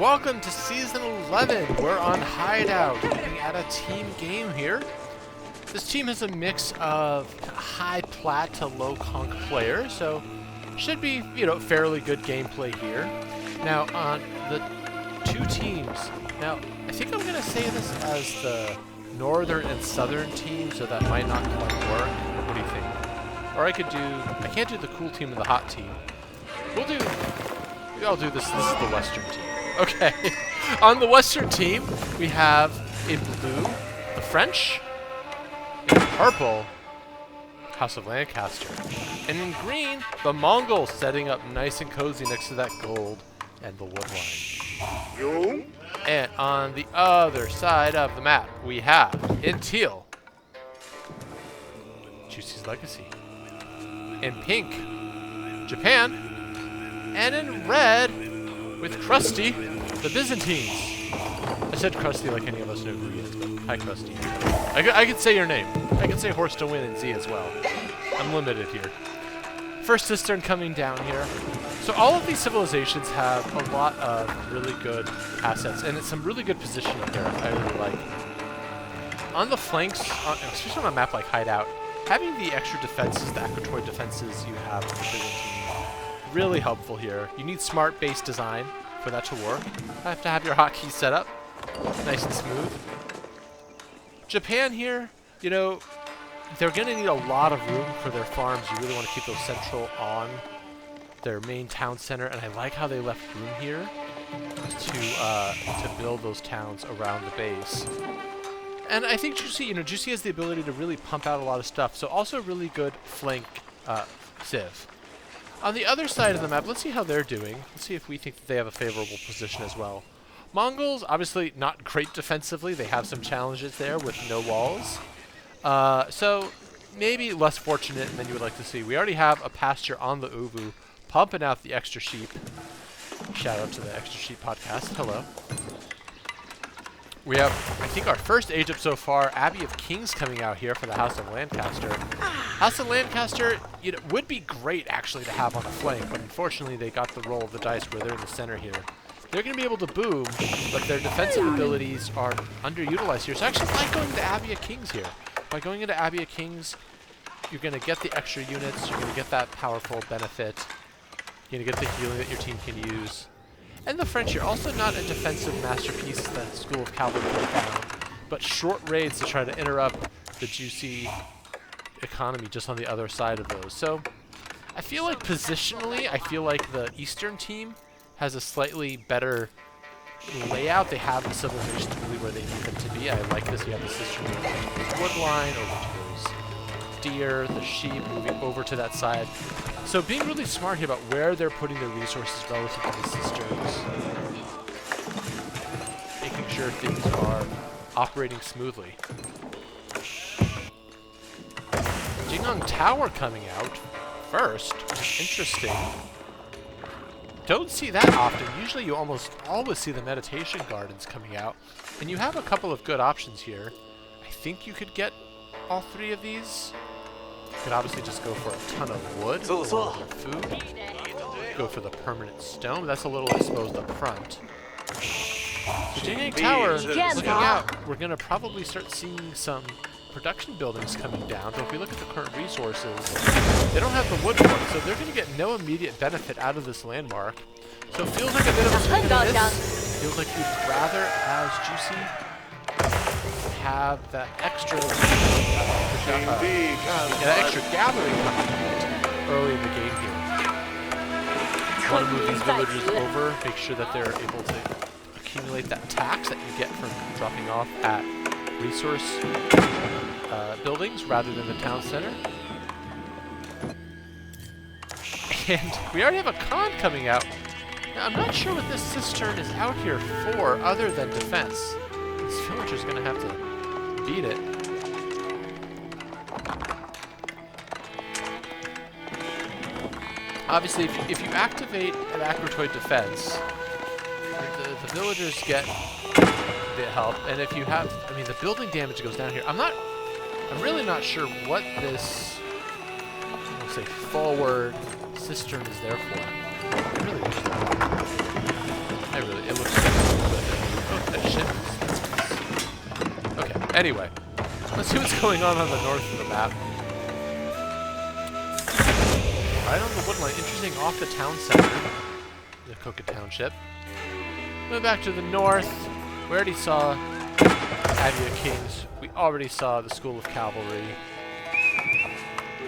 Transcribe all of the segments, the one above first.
Welcome to Season 11. We're on Hideout, looking at a team game here. This team has a mix of high plat to low conk players, so should be, fairly good gameplay here. Now, on the two teams, now, I think I'm going to say this as the northern and southern team, so that might not quite work. What do you think? Or I can't do the cool team and the hot team. I'll do this. This is the western team. Okay. On the western team, we have in blue, the French, in purple, House of Lancaster, and in green, the Mongols setting up nice and cozy next to that gold and the wood line. And on the other side of the map, we have in teal, Juicy's Legacy, in pink, Japan, and in red, with Krusty, the Byzantines. I said Krusty like any of us know who he is, but hi Krusty. I could say your name. I can say Horse to Win and Z as well. I'm limited here. First Cistern coming down here. So all of these civilizations have a lot of really good assets, and it's some really good positioning here I really like. On the flanks, especially on a map like Hideout, having the extra defenses, the Akratoid defenses you have for the Byzantine, really helpful here. You need smart base design for that to work. You have to have your hotkeys set up nice and smooth. Japan here, they're going to need a lot of room for their farms. You really want to keep those central on their main town center, and I like how they left room here to build those towns around the base. And I think Juicy has the ability to really pump out a lot of stuff, so also really good flank civ. On the other side of the map, let's see how they're doing. Let's see if we think that they have a favorable position as well. Mongols, obviously not great defensively. They have some challenges there with no walls. So maybe less fortunate than you would like to see. We already have a pasture on the Uvu, pumping out the extra sheep. Shout out to the Extra Sheep podcast. Hello. We have, I think, our first age up so far, Abbey of Kings coming out here for the House of Lancaster. House of Lancaster, would be great actually to have on the flank, but unfortunately they got the roll of the dice where they're in the center here. They're going to be able to boom, but their defensive abilities are underutilized here. So I actually like going to Abbey of Kings here. By going into Abbey of Kings, you're going to get the extra units, you're going to get that powerful benefit, you're going to get the healing that your team can use. And the French are also not a defensive masterpiece that School of Cavalry put down, but short raids to try to interrupt the Juicy economy just on the other side of those. So I feel like positionally, the Eastern team has a slightly better layout. They have the civilizations really where they need them to be. I like this. You have the Cistern wood line over to those deer, the sheep, moving over to that side. So being really smart here about where they're putting their resources relative to the cisterns. Making sure things are operating smoothly. Jingang Tower coming out first, which is interesting. Don't see that often. Usually you almost always see the meditation gardens coming out. And you have a couple of good options here. I think you could get all three of these. You could obviously just go for a ton of wood or food. Go for the permanent stone. That's a little exposed up front. The Jingang Tower, looking out, we're going to probably start seeing some production buildings coming down. But if we look at the current resources, they don't have the wood for it, so they're going to get no immediate benefit out of this landmark. So it feels like a bit of a swing and a miss. Feels like you'd rather, as Juicy, have that extra gathering coming early in the game here. Want to move these villagers over, make sure that they're able to accumulate that tax that you get from dropping off at resource buildings rather than the town center. And we already have a Khan coming out. Now, I'm not sure what this cistern is out here for other than defense. This villager's going to have to beat it. Obviously, if you activate an Akratoid defense, the villagers get the help, and if you have, the building damage goes down here. I'm really not sure what this, let's say, forward cistern is there for. I really wish that. It looks Anyway, let's see what's going on the north of the map. Right on the woodline, interesting off the town center, the Coca Township. Moving back to the north, we already saw Abbey of Kings. We already saw the School of Cavalry.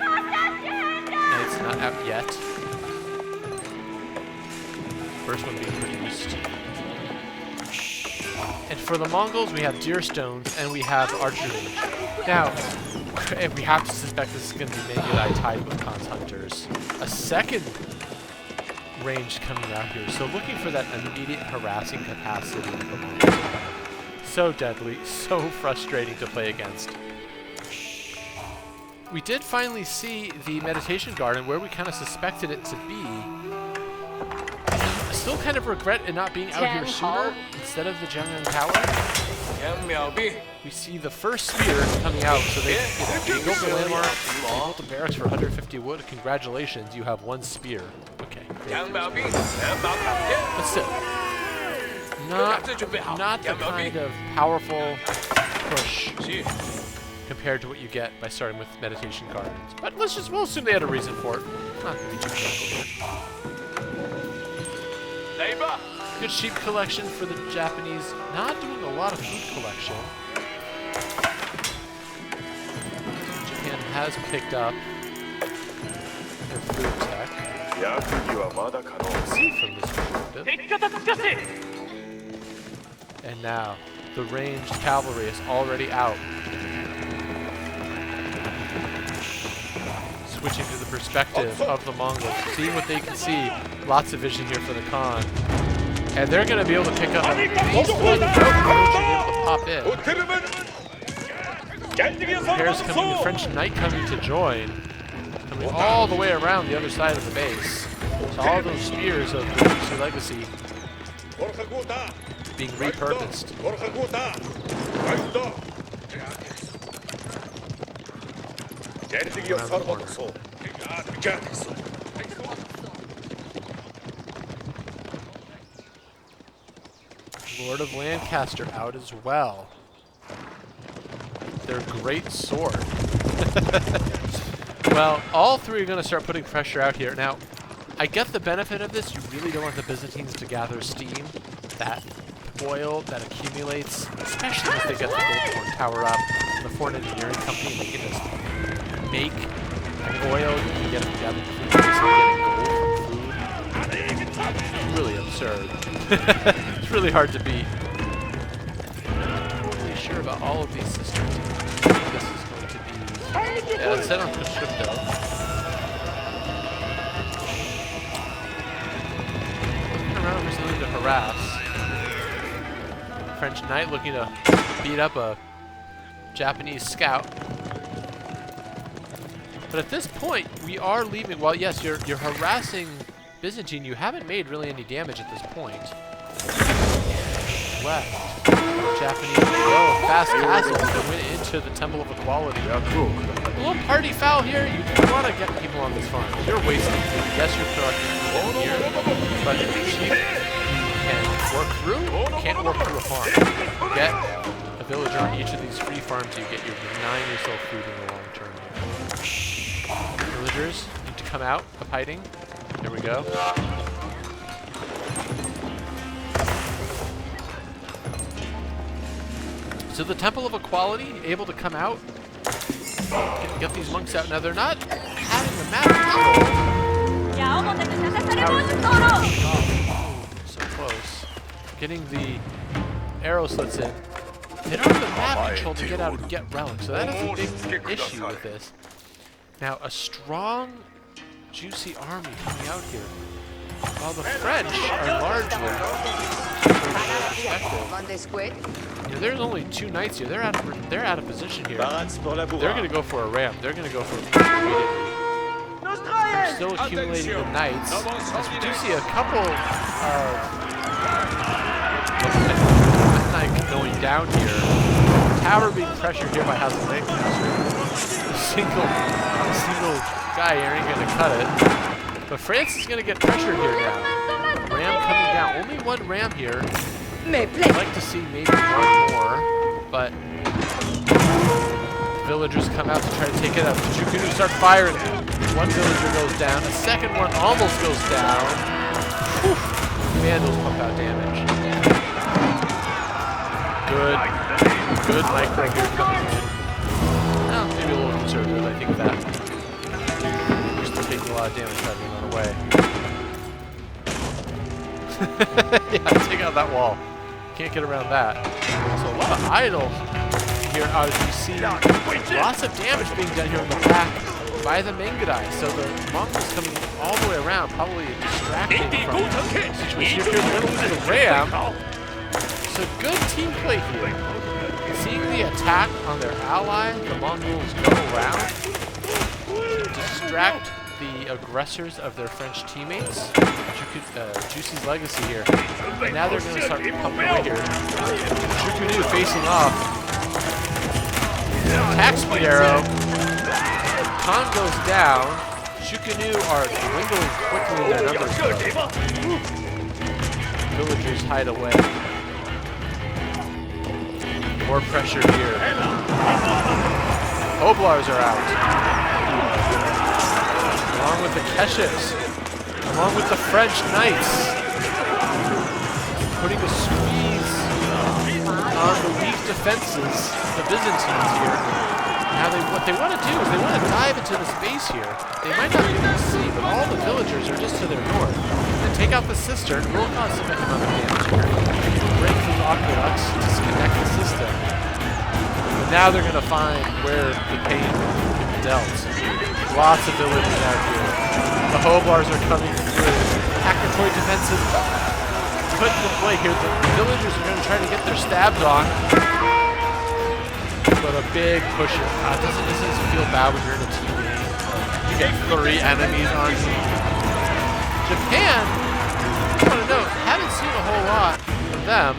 It's not out yet. First one being produced. And for the Mongols, we have deer stones and we have archery. Now, we have to suspect this is going to be Mangudai tied with Khan's hunters. A second range coming out here, so looking for that immediate harassing capacity of the Mongols. So deadly, so frustrating to play against. We did finally see the meditation garden where we kind of suspected it to be. I still kind of regret it not being out here sooner instead of the Jiangyang Tower. We see the first spear coming out, so they built the landmark, they built the barracks for 150 wood. Congratulations, you have one spear. Okay. But still, not the kind of powerful push compared to what you get by starting with meditation gardens. But we'll assume they had a reason for it. Not going to be too critical here. Good sheep collection for the Japanese. Not doing a lot of food collection. Japan has picked up their food tech. Let's see from this perspective. And now, the ranged cavalry is already out. Switching to the perspective of the Mongols, seeing what they can see. Lots of vision here for the Khan. And they're going to be able to pick up at least one goat to be able to pop in. Pairs coming, the French knight coming to join. Coming all the way around the other side of the base. So all those spears of the Yusi legacy being repurposed. Around the corner. Lord of Lancaster out as well. Their great sword. Well, all three are going to start putting pressure out here. Now, I get the benefit of this. You really don't want the Byzantines to gather steam. That oil that accumulates, especially if they get the Goldhorn Tower up, and the Foreign Engineering Company, they can just make an oil. You can get them gathered food, getting gold from food. Really absurd. It's really hard to beat. I'm not really sure about all of these systems. This is going to be... Yeah, let's head on Prosciutto. Looking around for something to harass. French knight looking to beat up a Japanese scout. But at this point, we are leaving... Well, yes, you're harassing Byzantine. You haven't made really any damage at this point. Left. Japanese go fast castle that went into the Temple of Equality. A little party foul here. You want to get people on this farm. You're wasting food. Yes, you're collecting food here, but sheep can work through. Can't work through a farm. Get a villager on each of these free farms. You get your denying yourself food in the long term here. Villagers need to come out of hiding. There we go. So the Temple of Equality able to come out, get these monks out. Now they're not having the map control. So close. Getting the arrow slits in. They don't have the map control to get out and get relics, so that is a big issue with this. Now a strong, juicy army coming out here. While the French are largely, you know, there's only two knights here. They're out of position here. They're going to go for a ram. They're going to go for a immediately. They're still accumulating the knights. As we do see a couple of knights going down here. Tower being pressured here by House of Lancaster. A single guy here ain't going to cut it. But France is going to get pressured here now. Ram coming down. Only one ram here. I'd like to see maybe one more, but Villagers come out to try to take it out. Jukunu start firing. One villager goes down. A second one almost goes down. Whew. Vandals pump out damage. Good micro here coming in. Well, maybe a little conservative. I think that. You're still taking a lot of damage by being run away. Yeah, take out that wall. Can't get around that. So a lot of idle here out of GC. Lots of damage being done here in the back by the Mangudai. So the Mongols coming all the way around, probably distracting from the situation. Here they're going to lose the Ram. So good team play here. Seeing the attack on their ally, the Mongols go around to distract the aggressors of their French teammates. Juicy's legacy here. And now they're going to start pumping away here. Jukunu facing off. Attack speed arrow. Khan goes down. Jukunu are dwindling quickly in their numbers. Villagers hide away. More pressure here. Hoblars are out. Along with the Keshes. Along with the French Knights. Putting a squeeze on the weak defenses, the Byzantines here. Now what they want to do is they want to dive into this base here. They might not be able to see, but all the villagers are just to their north. And take out the cistern will cause some economic damage here. Break through the aqueducts, disconnect the system. But now they're going to find where the pain can be dealt. Lots of villagers out here. The Hoblars are coming through. Hackatory defenses put into play here. The villagers are going to try to get their stabs on. But a big pusher. Doesn't this feel bad when you're in a team game? You get 3 enemies on you. Japan, I want to note, haven't seen a whole lot of them.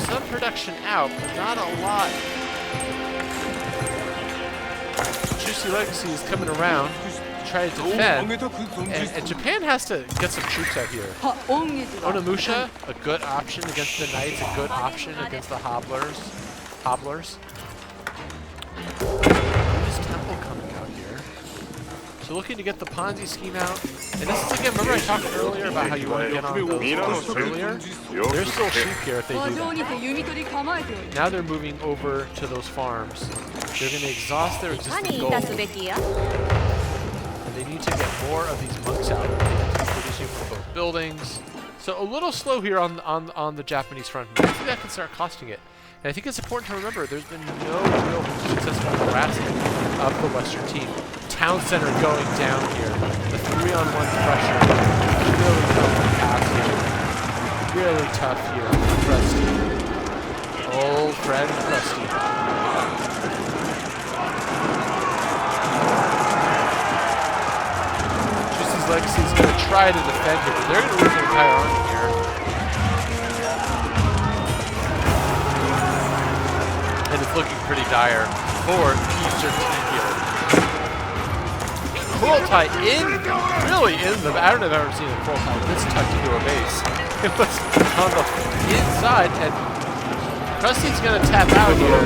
Some production out, but not a lot. Juicy Legacy is coming around to try to defend, and Japan has to get some troops out here. Onimusha, a good option against the Knights, a good option against the Hobblers. This temple coming out here. So looking to get the Ponzi scheme out. And this is again, remember I talked earlier about how you want to get on those earlier? There's still sheep here if they do that. Now they're moving over to those farms. They're going to exhaust their existing gold. And they need to get more of these monks out. Producing for both buildings. So a little slow here on the Japanese front. I think that can start costing it. And I think it's important to remember there's been no real successful harassing of the Western team. Town center going down here. The 3-on-1 pressure. Really tough to pass here. Really tough here. Krusty. Old friend Krusty. Juicy's Legacy is going to try to defend here, but they're going to lose their entire army here. And it's looking pretty dire for the Eastern team here. Kurultai really in the, I don't know if I've ever seen a Kurultai this tucked into a base. It was on the inside, and Krusty's going to tap out here,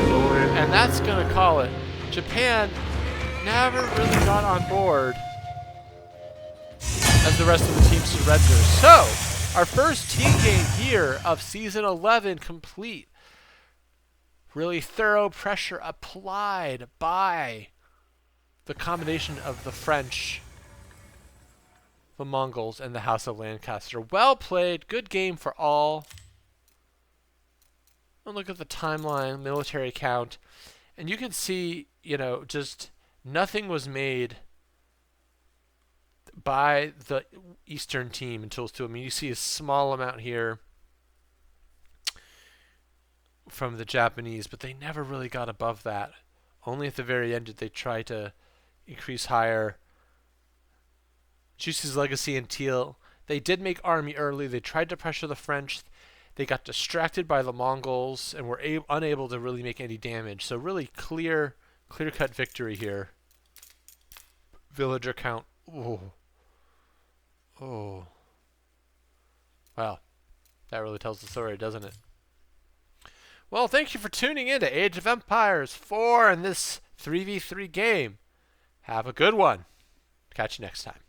and that's going to call it. Japan never really got on board as the rest of the team surrendered. So, our first team game here of Season 11 complete. Really thorough pressure applied by the combination of the French, the Mongols, and the House of Lancaster. Well played. Good game for all. And look at the timeline, military count. And you can see, you know, just nothing was made by the Eastern team until it's 2. I mean, you see a small amount here from the Japanese, but they never really got above that. Only at the very end did they try to increase higher. Juicy's Legacy and Teal, they did make army early. They tried to pressure the French. They got distracted by the Mongols and were unable to really make any damage. So really clear-cut victory here. Villager count. Oh. Wow. That really tells the story, doesn't it? Well, thank you for tuning in to Age of Empires 4 and this 3v3 game. Have a good one. Catch you next time.